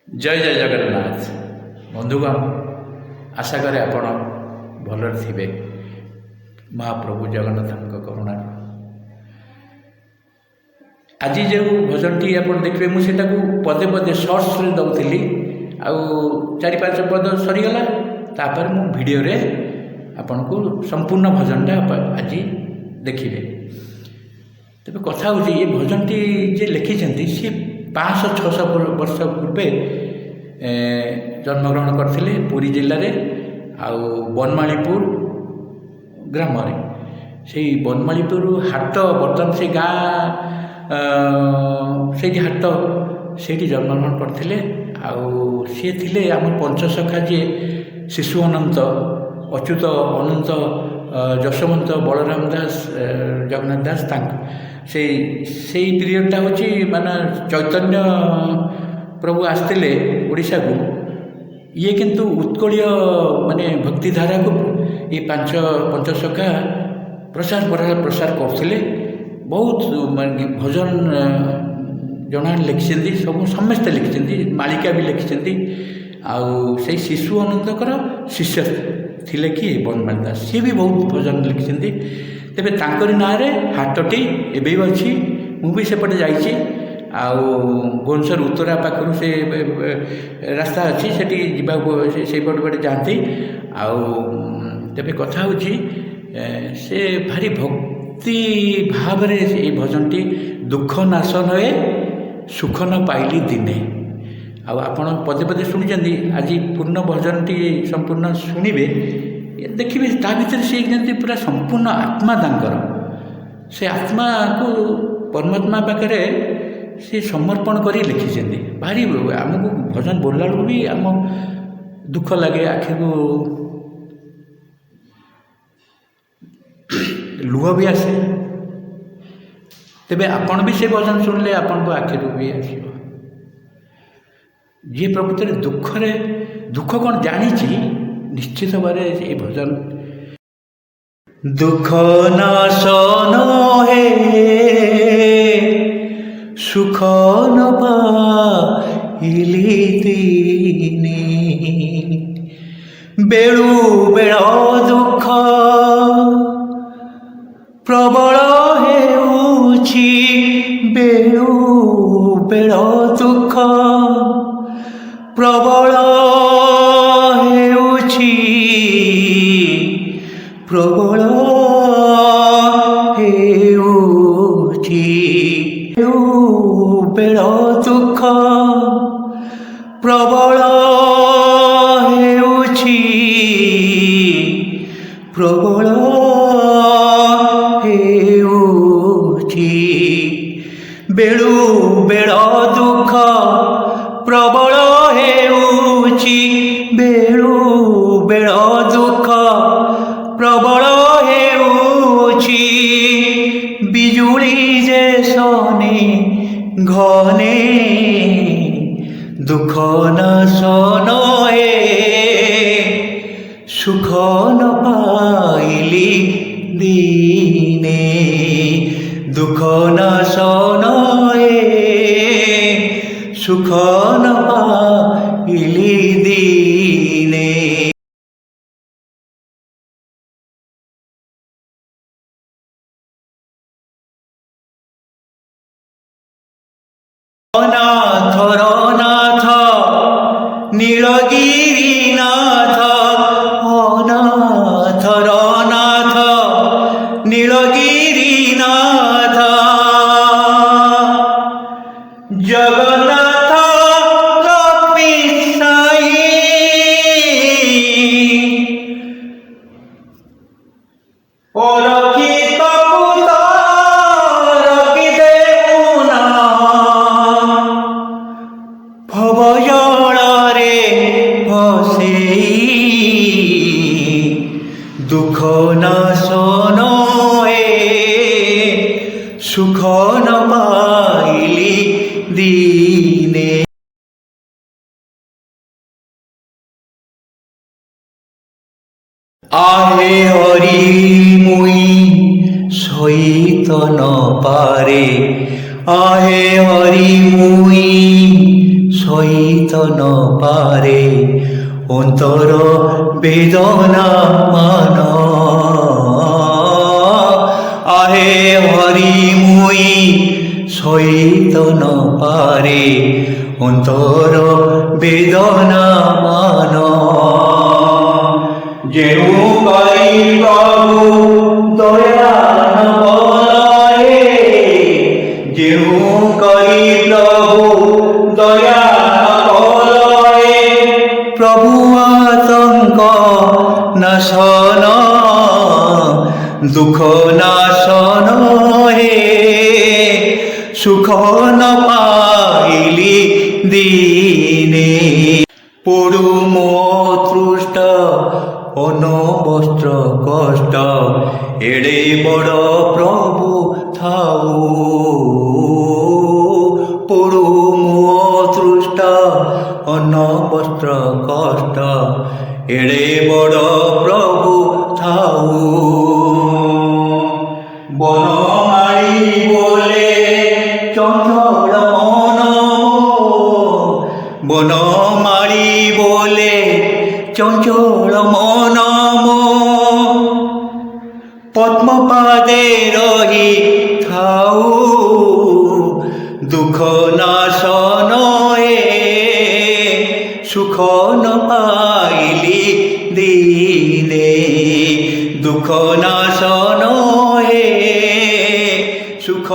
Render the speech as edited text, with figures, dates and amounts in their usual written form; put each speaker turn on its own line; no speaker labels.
जय जय जगन्नाथ बंधुगण आशा करे आपण भलरे थिबे महाप्रभु जगन्नाथ करुणा आज जो भजनटी आप देखिए मुझे पदे पदे सर्ट्स दौली आउ चारि पांच पद सरीगला तापर मु वीडियो रे आपन को संपूर्ण भजनटा आज देखिए तेज कथा हूँ ये भजनटी जे लिखिं सी 500-600 वर्ष पूर्वे जन्मग्रहण करते पुरी जिले में आउ बनमालीपुर ग्राम से बनमालीपुर हाट बर्तमान से गाँ से हाट से जन्मग्रहण करते आउ सी थे आम पंचसखा जी शिशु अनंत अच्युत अनंत जशवंत बलराम दास जगन्नाथ दास से पीरियडटा हूँ माने चैतन्य प्रभु आसते ओडिशा को ये किंतु उत्कलीय माने भक्तिधारा को ये पंचसखा प्रसार करते बहुत भजन जन लिखिं सब समस्ते लिखिं मालिका भी लिखिं आउ से शिशु अनंतर शिष्य थिले कि बनमाली दास सी भी बहुत भजन लिखिं तेरे तांकरी ना रे हाटटी एवं अच्छी मुझे सेपटे जाइए आउ भुवनेश्वर उत्तरा पाखर से रास्ता अच्छी से पटे जाती आउ तेरे कथा हूँ से भारी भक्ति भाव ये भजनटी दुख नाश नए सुख न पाइली दिने आपण पदे पदे शुणी आज पूर्ण भजनटी संपूर्ण शुणे देखिए ता भर से जमी पूरा संपूर्ण आत्मा तांकर से आत्मा को परमात्मा पाखे से समर्पण कर लिखिं भारी आमको भजन बोलला भी आम दुख लगे आखि को लुह भी आसे तेबे आपण भी से भजन शुणिले आपण को आखि भी आस जी प्रकृति दुख कौन जानी निश्चित भाव ये भजन दुख नाशन है सुख न पाइली दिने बेलू बेल दुख प्रबल हेउछि बेलू बेल दुख प्रबल प्रबल हेउछि बेल दुख प्रबल हेउछि प्रबल हेउछि बेलू बेल दुख प्रबल हेउछि बेलू बेल दुख प्रबल हेउछि बिजुली जे सोने घने दुख नाशन हे सुख न पाइली दिने दुख नाशन हे सुख न पाइली दिने अनाथर नाथ नीलगिरीनाथ अनाथर नाथ नीलगिरीनाथ जगन्नाथ लक्ष्मी साई रक्षित दुख नाशन सुख न पाइली दिने आहे हरि मुई सहित न पारे आहे हरि मुई
সহিত ন পারে অন্তর বেদনা মান আহে হরি মুই সহিত ন পারে অন্তর বেদনা মান যেনু পাই প্রভু দয়া বলয়ে যেনু করি প্রভু দয়া বলয়ে প্রভু আতঙ্ক নাশন দুঃখ নাশন হে সুখ ন পাইলি দিনে পড়ুম তৃষ্ট অনবস্ত্র কষ্ট এড়ে বড় প্রভু থাও পড়ুম তৃষ্ট অনবস্ত্র কষ্ট এড়ে বড় প্রভু থাও বনমালী বলে চঞ্চল মন বনমালী বলে চঞ্চল মন পদ্মপাদে রহি থাও দুঃখ নাশন সুখ ন পাইলি দিনে দুঃখ নাশন সুখ